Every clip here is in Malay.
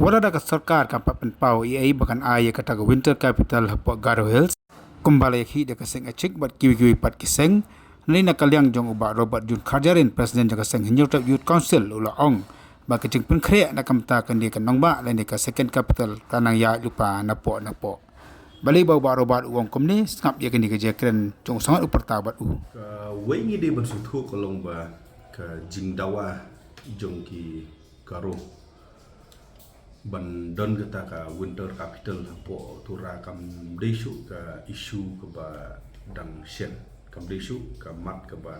Wala da ka sarkar ka papenpau iai bakan ai kata ka winter capital hapo Garo Hills kumbala yakhi da kaseng achik bat kiwi pat kiseng ni nakaliang jong uba Robert Jun Khajarin president jaka seng Hinjau Youth Council ula ong ba kecing pun khre na kamta kan di kan nongba lain ka second capital kanang ya lupa napo bali bau ba Robert uang komni ngap ya kan di kerja keren jong sangat uperta bat wei ngi de bersuthu kolong ba ka jingdawa jong ki Garo ban don kata ka winter capital po tura kam desu ka isu ke ba dang shen kam desu ka mat ke ba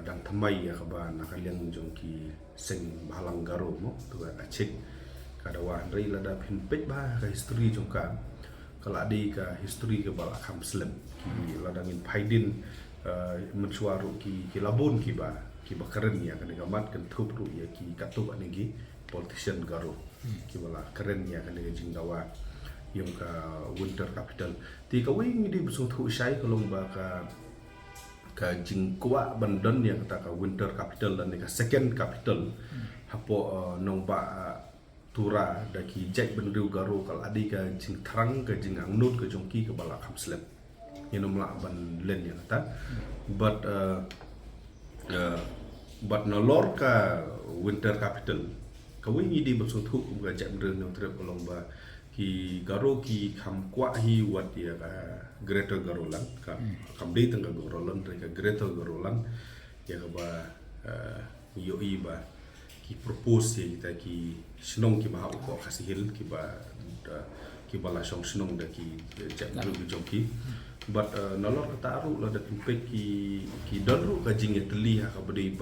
dang thamai ya ke ba nakaliang jong ki seng balang Garo mo tu acik kada wa rei lada pin pet ba ka history jong ka kala di ka history ke ba kam slem ki ladangin phaidin mensuaru ki labon ki ba keren ya kan gamat kan thup ru ya ki katu ani gi politician Garo ki wala keren ya kan ga jingdawa yung ka winter capital ti ka wing di busung thu sai kolong ba ka jingkwa bandon ya kata ka winter capital dan ka second capital hapo nong ba tura da ki jek bendu Garo kal adi ka jing thrang ka jing angnut ka jongki ka bala khamslem yenom la ban len ya kata but nolor ka winter capital kawing di bersung thu kum ga jam re no trep kolong ba ki Garo ki kham kwa hi wat ya ka greater Garolan ka kam de tang Garolan re ka greater Garolan ya ka ba yo i ba ki propose ya kita ki snong ki ba ko khasihil ki ba la song snong da ki jam re jongki but nolor kata aru la da tumpek ki donru ka jing etli ha ka bedi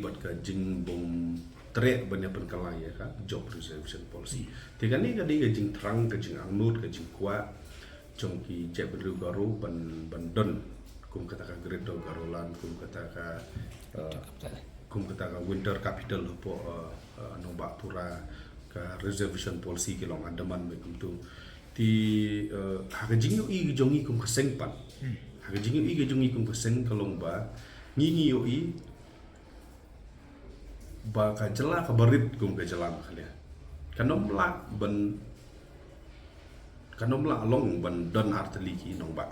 bat ka jing bom tre banyak penkala ya ka job reservation policy tiga ni ka di ka jing terang ka jing angnut ka jing kwa jong ki jeb ru Garo ban don kum kata ka greater Garolan kum kata ka winter capital po nomba pura ka reservation policy ki long Andaman me kum tu ti haga jingyo i jongi kum kaseng pan haga jingyo i jongi kum kaseng kalong ba ngi yo i ba ka jela ka barit kum ka jela khalia kanom la long ban don arteli ki nong ba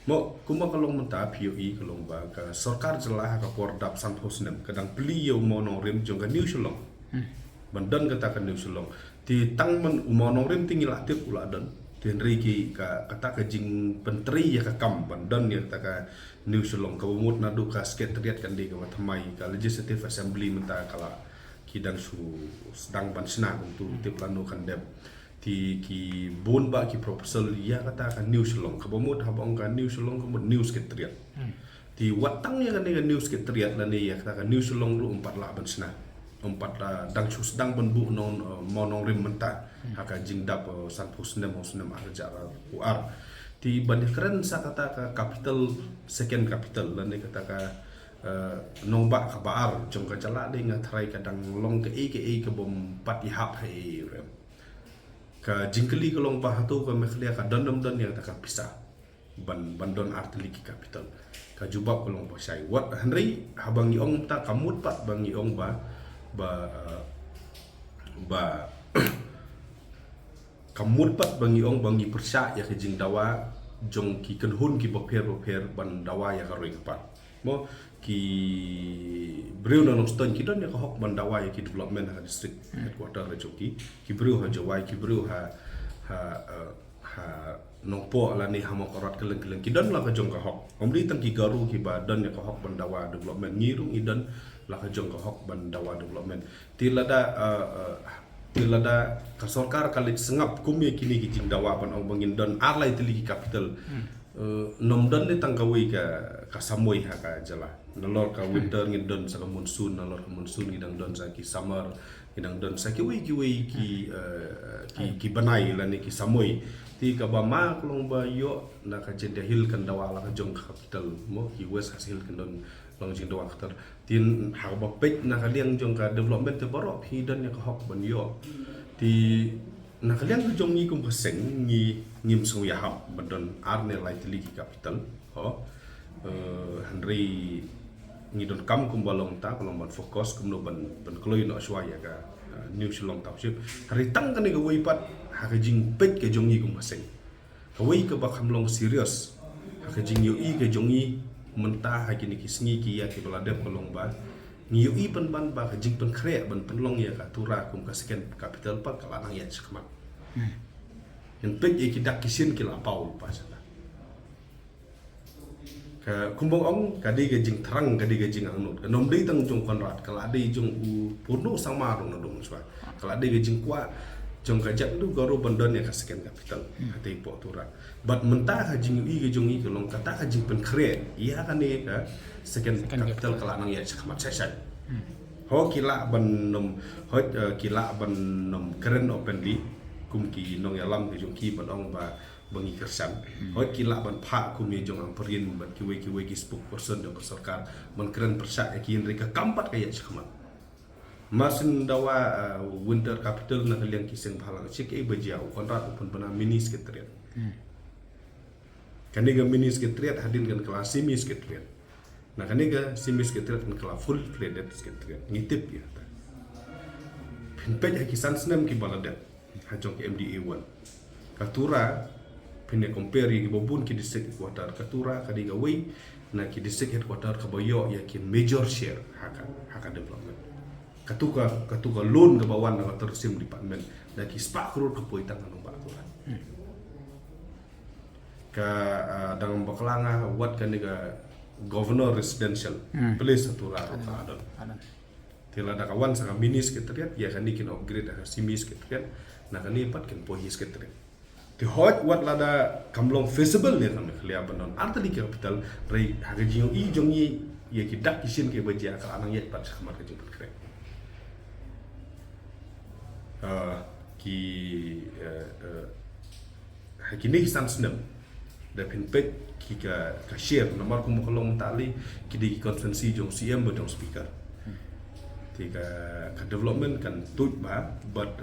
mo kuma kalong menta POE kalong ba ka sarkar jela ka pordap santhosnem kadang pli yo mono rem jong ka new shalong ban don kata ka new shalong ti tang man umonong rim tinggi la tip ula don tin riki ka kata ka jing pentri ya ka kam bandon ya kata ka new sulong ka bumut na du ka sekretariat kan di ka thamai ka legislative assembly menta kala kidang su sedang ban sna untuk ti plano kan dep ti ki bon ba ki proposal ya kata ka new sulong ka bumut habong ka new sulong ka new sekretariat ti watang ya kan new sekretariat la ni ya kata ka new sulong lu 4 la ban sna empat dang sus dang benbu non monong rim menta haka jingdap san pusnem arja UR ti banyak keren sa kata ka capital second capital dan ni kata ka nomba ka baar jong ka jala de ngatrai kadang long ke ke bom pat ihap hai rem ka jingkeli ka long ba hatu ka mekhlia ka dondom don yang taka pisah bandon arteli ki capital ka jubab ka long ba sai wat henry habang ni ong ta kamut pat bang ni ong ba kamut pat bangi ong bangi persya ya ke jing dawa jong ki kenhun ki boper ban dawa ya ka roi pat mo ki breu na noston ki don ya ka hok ban dawa ya ki development ha district headquarter la joki ki breu ha jawai ki breu ha nongpo la ni hamok orat keleng ki don la ka jong ka hok omri tang ki Garo ki ba don ya ka hok ban dawa development ngirung idon la ka jong ka hok ban dawa development tilada ka sarkar kali sengap kumye kini ki jing dawa ban ong bangin don arlai tili ki capital nom don ni tangkawi ka samoi ha ka jala nalor ka winter ngin don sa ka monsoon nalor ka monsoon ngidang don sa ki summer ngidang don sa ki ki banai la ni ki samoi ti ka ba ma klong ba yo na ka jende hil kan dawa la ka jong capital mo ki west hasil kan don long jing dawa khatar tin ha ba pek na ka liang jong ka development te baro hi dan ya ka hok ban yo ti na ka liang ka jong ni kum khaseng ni ngim so ya hap bandon arne lai tili ki capital ho henry ni don kam kum balong ta kolong ban fokus kum no ban kloi no shwa ya ka New Shillong Township hari tang kan ga wei pat ha ka jing pet ke jongi kum paseng ka wei ka ba khamlong serious ha ka jing yo i ke jongi mentah ha kini kisngi ki ya ki beladep kolong ba ni yo i pen ban ba ka jing pen kre ban penlong ya ka tura kum ka second capital pa ka lanang ya chakmat yang pet ye ki dak kisin ki la pau pa sana ka kumbong ong kadi ga jing terang kadi ga jing angnut ka nom dei tang jong konrat kala dei jong u purno sama rong na dong swa kala dei ga jing kwa jong ka jak du garo bandon ya ka second capital ate po tura but mentah ka jing i ga jong i ka long kata ka jing pen kre iya kan ni ka second capital kala nang ya chakmat sai ho kila ban nom ho kila ban nom keren openly kum ki nong ya lam ke jong ki ban ong ba bangi kersan hoi kila ban pha kumi jong ang perin ban kiwe ki spokesperson jong sarkar man keren persak ki reka kampat kaya chakmat masin dawa winter capital na kaliang kiseng phalang chik e bajiau konrat upun bana mini secretariat kaniga mini secretariat hadin kan kelas semi secretariat na kaniga semi secretariat kan kelas full fledged secretariat ngitip ya pinpej hakisan senam ki baladat hajong ki MDA 1 katura pine compare ki bobun ki district headquarter katura kadi gawai na ki district headquarter ka boyo ya ki major share haka development katuka loan ke bawan na tersim department na ki spa crore ka poitang anu ba aturan ka dalam baklanga wat kan ga governor residential place atura ka adon tila da kawan sa mini secretariat ya kan dikin upgrade ka semi secretariat na kan ni pat kan pohi secretariat ti hot wat lada kamlong feasible ni kan khlia bandon artali capital rai haga jiyo i jongi ye ki dak kisin ke bajia ka anang yet pat khamar ke juput kre ki hakini hisan snem da pin pet ki ka share nomor kum kolong tali ki di konferensi jong CM bodong speaker ti ka development kan tut ba but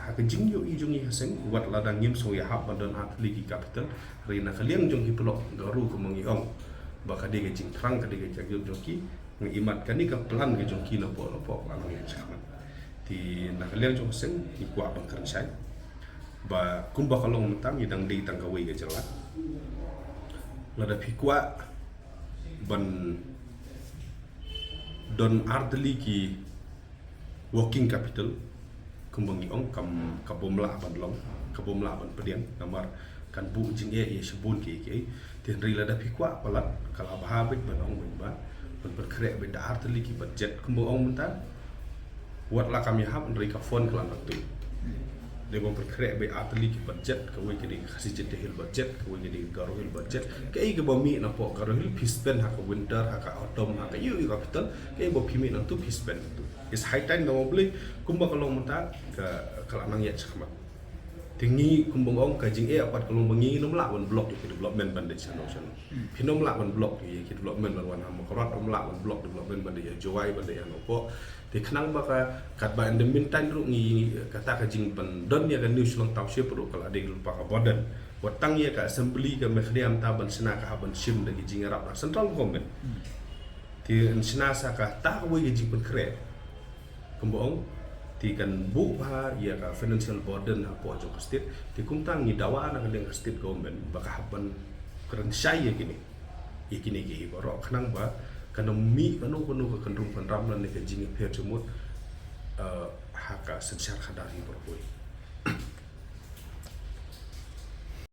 haka jing yo i jongi haseng wat ladang ngim so ya hab bandon atli ki capital rina kaliang jong ki pelok garu ko mangi ong ba ka de jing krang ka de jagyo joki ngi imat kan ni ka plan ke jong ki lo po anu ya chaman ti na kaliang jong seng ki kwa bang kan sai ba kum ba kalong mentang idang di tang kawai ke jelat lada pikwa ban don ardli ki working capital kumbangi ong kabomla ban long kabomla ban pedian namar kan bu jing ye sebun ki tin rila da pikwa palat kala bahabit ban ong ba ban berkre be da ardli ki budget kumbang ong menta wat la kami hab rika phone kala tu de bon berkre be ardli ki budget ka we ki khasi jete hil budget ka we ki garo hil budget kai ke bomi na po garo hil pispen ha ka winter ha ka autumn ha ka yu capital kai bo pimi na tu pispen tu is high time no boleh kumbang kalong menta ka kalanang ya chakmat tingi kumbang ong ka jing apat kalong bangi nom la wan block ki development ban de chano pinom la wan block ki development ban wan ham korat om la wan block development ban de jowai ban de no po ti khnang ba ka kat ba in the meantime ru ngi kata ka jing ban don ya ka New Shillong Township ru kala de lupa ka bodan watang ya ka assembly ka mekhdam ta ban sina ka ban sim de jing rap central government ti sina sa ka ta we jing ban kre kumbong ti kan bu ha ya ka financial burden ha po jong state ti kum tang ni dawa na kaleng state government baka haban keren sai ya kini ki baro khnang ba kan mi kanu ka kan rum kan ram lan ne ka jing phe chumut ha ka sensyar khadari bro